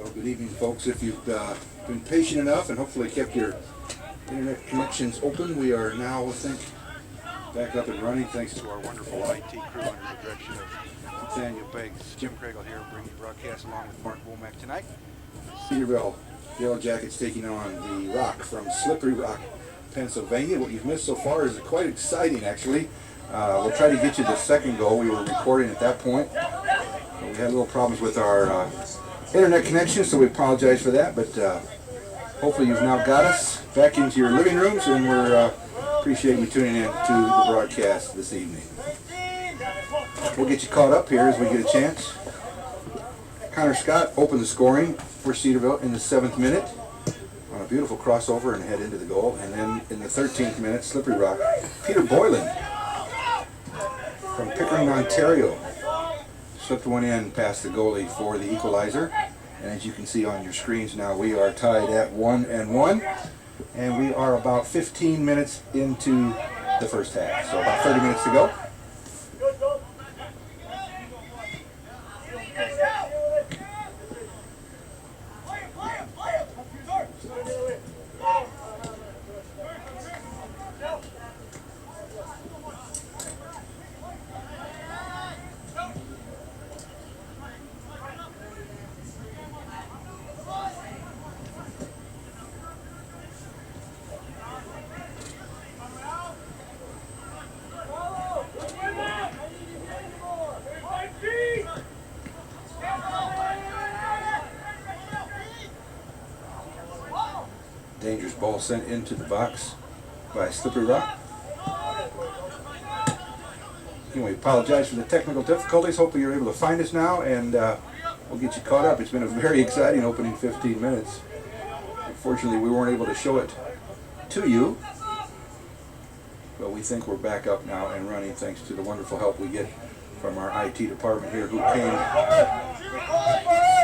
Well, good evening, folks. If you've been patient enough and hopefully kept your internet connections open, we are now, I think, back up and running thanks to our wonderful IT crew under the direction of Nathaniel Beggs. Jim Craigle here, bringing you broadcast along with Mark Womack tonight. Cedarville Yellow Jackets taking on the Rock from Slippery Rock, Pennsylvania. What you've missed so far is quite exciting, actually. We'll try to get you the second goal. We were recording at that point. We had little problems with our internet connection, so we apologize for that, but hopefully you've now got us back into your living rooms, and we appreciate you tuning in to the broadcast this evening. We'll get you caught up here as we get a chance. Connor Scott opened the scoring for Cedarville in the 7th minute on a beautiful crossover and head into the goal, and then in the 13th minute, Slippery Rock, Peter Boylan from Pickering, Ontario, slipped one in past the goalie for the equalizer. And as you can see on your screens now, we are tied at 1-1, and we are about 15 minutes into the first half, so about 30 minutes to go. Dangerous ball sent into the box by Slippery Rock. Anyway, apologize for the technical difficulties. Hopefully you're able to find us now, and we'll get you caught up. It's been a very exciting opening 15 minutes. Unfortunately, we weren't able to show it to you, but we think we're back up now and running thanks to the wonderful help we get from our IT department here, who came,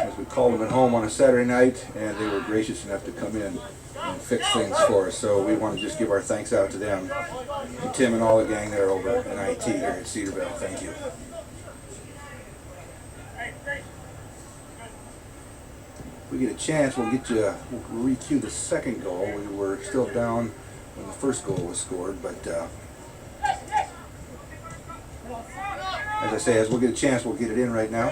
as we called them at home on a Saturday night, and they were gracious enough to come in and fix things for us. So we want to just give our thanks out to them, to Tim and all the gang there over in IT here at Cedarville. Thank you. If we get a chance, we'll re-cue the second goal. We were still down when the first goal was scored, but as I say, as we'll get a chance, we'll get it in right now.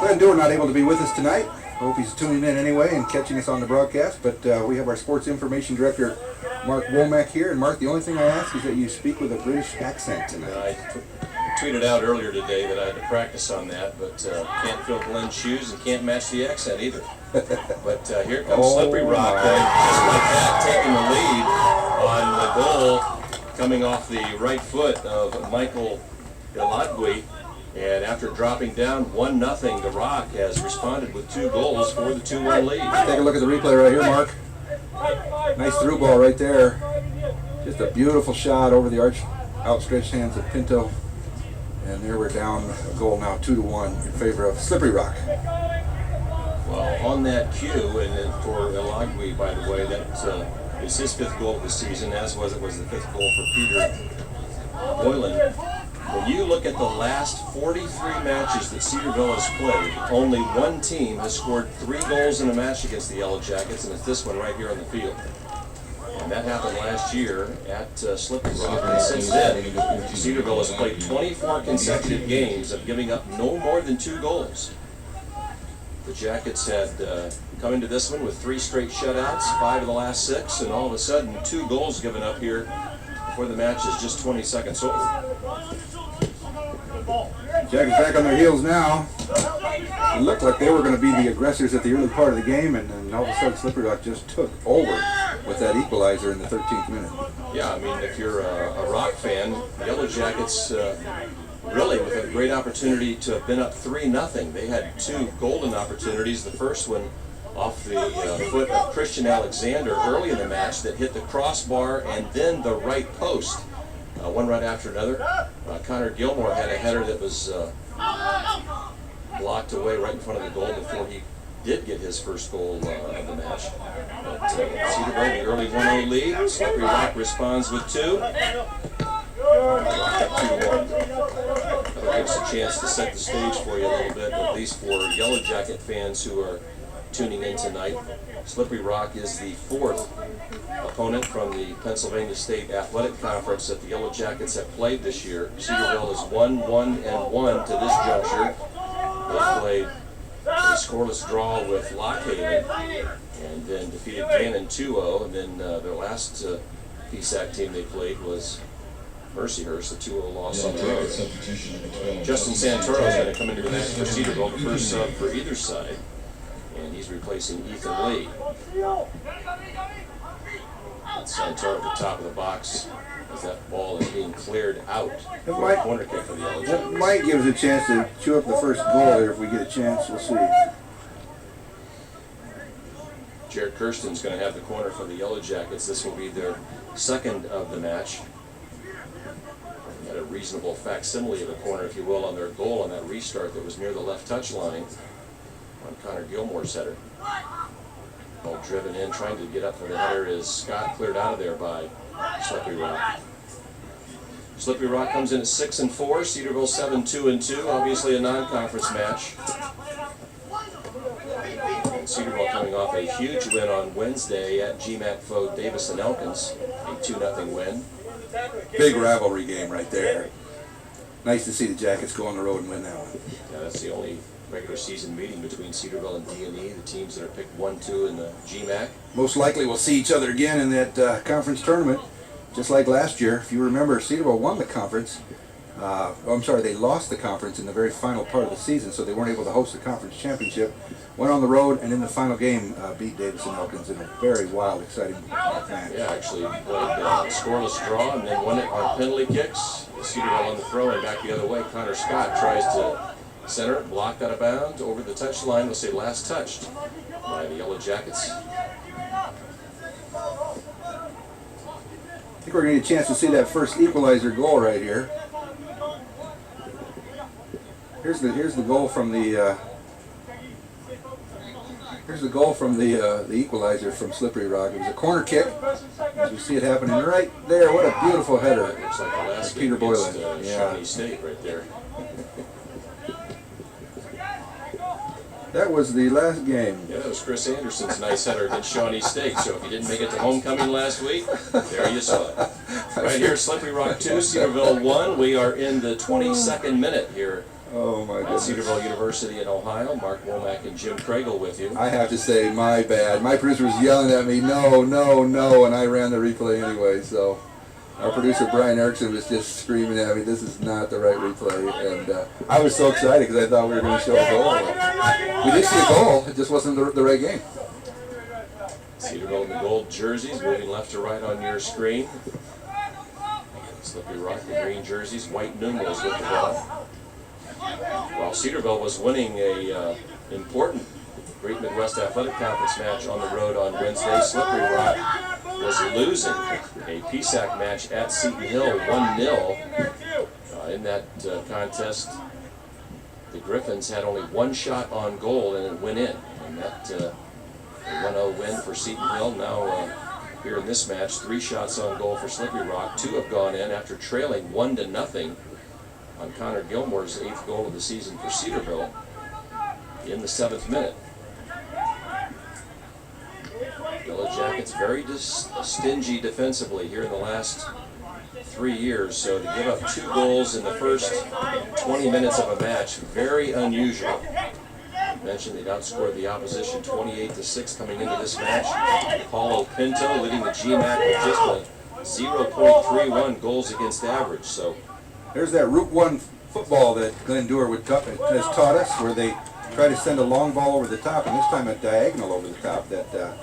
Glenn Dewar not able to be with us tonight. I hope he's tuning in anyway and catching us on the broadcast, but we have our sports information director, Mark Womack, here. And Mark, the only thing I ask is that you speak with a British accent tonight. I tweeted out earlier today that I had to practice on that, but can't fill Glenn's shoes and can't match the accent either. But here comes Slippery Rock, just like that, taking the lead on the goal, coming off the right foot of Michael Elagui. And after dropping down 1-0, the Rock has responded with 2 goals for the 2-1 lead. Take a look at the replay right here, Mark. Nice through ball right there. Just a beautiful shot over the outstretched hands of Pinto. And there we're down a goal now, 2-1 in favor of Slippery Rock. Well, on that cue, and then for Elagui, by the way, that is his 5th goal of the season, as was the 5th goal for Peter Boylan. When you look at the last 43 matches that Cedarville has played, only one team has scored 3 goals in a match against the Yellow Jackets, and it's this one right here on the field. And that happened last year at Slippery Rock. And since then, Cedarville has played 24 consecutive games of giving up no more than 2 goals. The Jackets had come into this one with 3 straight shutouts, 5 of the last 6, and all of a sudden 2 goals given up here before the match is just 20 seconds old. Jackets back on their heels now. It looked like they were going to be the aggressors at the early part of the game, and then all of a sudden Slippery Rock just took over with that equalizer in the 13th minute. Yeah, I mean, if you're a Rock fan, the Yellow Jackets really with a great opportunity to have been up 3-0. They had 2 golden opportunities. The first one off the foot of Christian Alexander early in the match that hit the crossbar and then the right post. One right after another. Connor Gilmore had a header that was blocked away right in front of the goal before he did get his first goal of the match. But Cedarville, the early 1-0 lead. Slippery Rock responds with 2. 2-1. That'll give us a chance to set the stage for you a little bit, at least for Yellow Jacket fans who are tuning in tonight. Slippery Rock is the 4th opponent from the Pennsylvania State Athletic Conference that the Yellow Jackets have played this year. Cedarville is 1-1-1 to this juncture. They played a scoreless draw with Lockhaven and then defeated Gannon 2-0, and then their last PSAC team they played was Mercyhurst, a 2-0 loss on the road. Justin Santoro is going to come into the match for Cedarville, the first sub for either side, and he's replacing Ethan Lee. Santoro at the top of the box as that ball is being cleared out for a corner kick for the Yellow Jackets. That might give us a chance to chew up the first goal there if we get a chance. We'll see. Jared Kirsten's going to have the corner for the Yellow Jackets. This will be their second of the match. Had a reasonable facsimile of a corner, if you will, on their goal on that restart that was near the left touch line on Connor Gilmore's header. Ball driven in, trying to get up for the header is Scott, cleared out of there by Slippery Rock. Slippery Rock comes in at 6-4, Cedarville 7-2-2, obviously a non-conference match. And Cedarville coming off a huge win on Wednesday at GMAC foe Davis and Elkins, a 2-0 win. Big rivalry game right there. Nice to see the Jackets go on the road and win that one. Yeah, that's the only regular season meeting between Cedarville and D&E, the teams that are picked 1-2 in the GMAC. Most likely we'll see each other again in that conference tournament, just like last year. If you remember, Cedarville won the conference. They lost the conference in the very final part of the season, so they weren't able to host the conference championship. Went on the road and in the final game beat Davis and Elkins in a very wild, exciting match. Yeah, actually played a scoreless draw and then won it on penalty kicks. Cedarville on the throw and back the other way. Connor Scott tries to center it, blocked out of bounds over the touch line. We'll say last touched by the Yellow Jackets. I think we're going to get a chance to see that first equalizer goal right here. Here's the goal from the the equalizer from Slippery Rock. It was a corner kick. As we see it happening right there. What a beautiful header. Looks like the last Peter Boylan. Shawnee State right there. That was the last game. Yeah, that was Chris Anderson's nice header against Shawnee State. So if you didn't make it to homecoming last week, there you saw it. Right here, Slippery Rock 2, Cedarville 1. We are in the 22nd minute here. Oh my At goodness. Cedarville University in Ohio. Mark Womack and Jim Craigle with you. I have to say, my bad. My producer was yelling at me, no, no, no, and I ran the replay anyway. So our producer, Brian Erickson, was just screaming at me, this is not the right replay. And I was so excited because I thought we were going to show a goal. We did see a goal, it just wasn't the right game. Cedarville in the gold jerseys, moving left to right on your screen. Slippery Rock, the green jerseys, white numerals with the ball. While Cedarville was winning a important Great Midwest Athletic Conference match on the road on Wednesday, Slippery Rock was losing a PSAC match at Seton Hill 1-0. In that contest, the Griffins had only one shot on goal and it went in. And that 1-0 win for Seton Hill. Now here in this match, 3 shots on goal for Slippery Rock. 2 have gone in after trailing 1-0 on Connor Gilmore's 8th goal of the season for Cedarville in the 7th minute. Yellow Jackets very stingy defensively here in the last 3 years, so to give up 2 goals in the first 20 minutes of a match, very unusual. I mentioned they'd outscored the opposition 28-6 coming into this match. Paulo Pinto leading the GMAC with just a 0.31 goals against average. So There's that Route 1 football that Glenn Dewar has taught us, where they try to send a long ball over the top, and this time a diagonal over the top that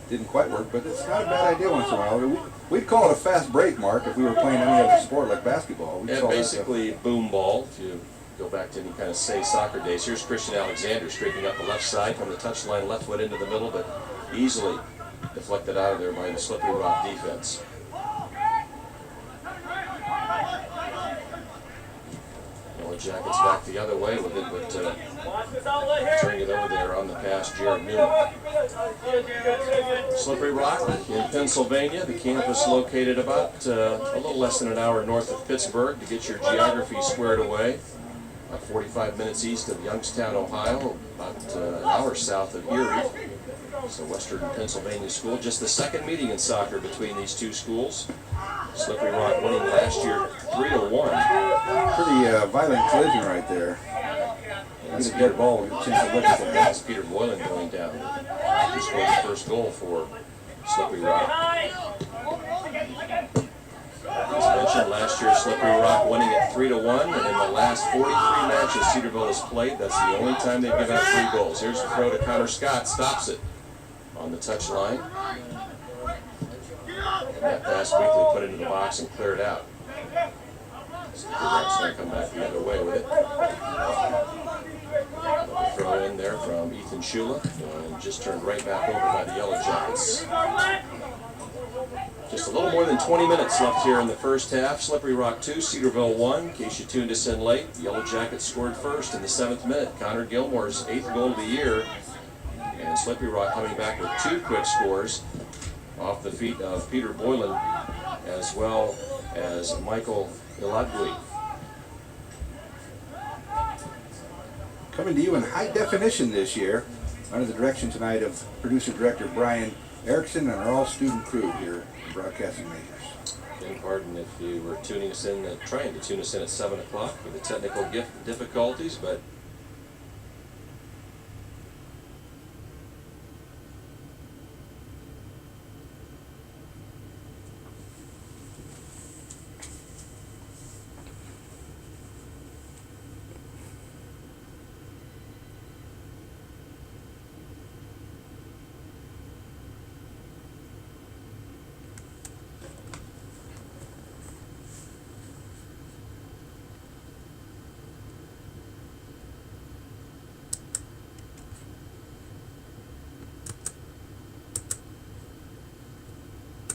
didn't quite work, but it's not a bad idea once in a while. We'd call it a fast break, Mark, if we were playing any other sport like basketball. yeah, basically boom ball, if you go back to any kind of say soccer days. Here's Christian Alexander streaking up the left side from the touchline, left foot into the middle, but easily deflected out of there by the Slippery Rock defense. Yellow Jackets back the other way with it, but turning it over there on the pass, Jared Newman. Slippery Rock in Pennsylvania, the campus located about a little less than an hour north of Pittsburgh, to get your geography squared away. about 45 minutes east of Youngstown, Ohio, about an hour south of Erie. It's a Western Pennsylvania school. Just the second meeting in soccer between these two schools. Slippery Rock winning last year 3-1. Pretty violent collision right there. That's a good ball. We'll get a chance to look at that. That's Peter Boylan going down. He scored the first goal for Slippery Rock. As mentioned, last year Slippery Rock winning at 3-1, and in the last 43 matches Cedarville has played, that's the only time they've given up 3 goals. Here's the throw to Connor Scott, stops it on the touch line. And that pass quickly put into the box and cleared out. Slippery Rock's going to come back the other way with it. Another throw in there from Ethan Shula, and just turned right back over by the Yellow Jackets. Just a little more than 20 minutes left here in the first half. Slippery Rock 2, Cedarville 1. In case you tuned us in late, the Yellow Jackets scored first in the 7th minute. Connor Gilmore's 8th goal of the year. And Slippery Rock coming back with 2 quick scores off the feet of Peter Boylan as well as Michael Iladgui. Coming to you in high definition this year, under the direction tonight of producer-director Brian Erickson and our all-student crew here at Broadcasting Majors. Beg pardon if you were tuning us in, trying to tune us in at 7 o'clock with the technical difficulties, but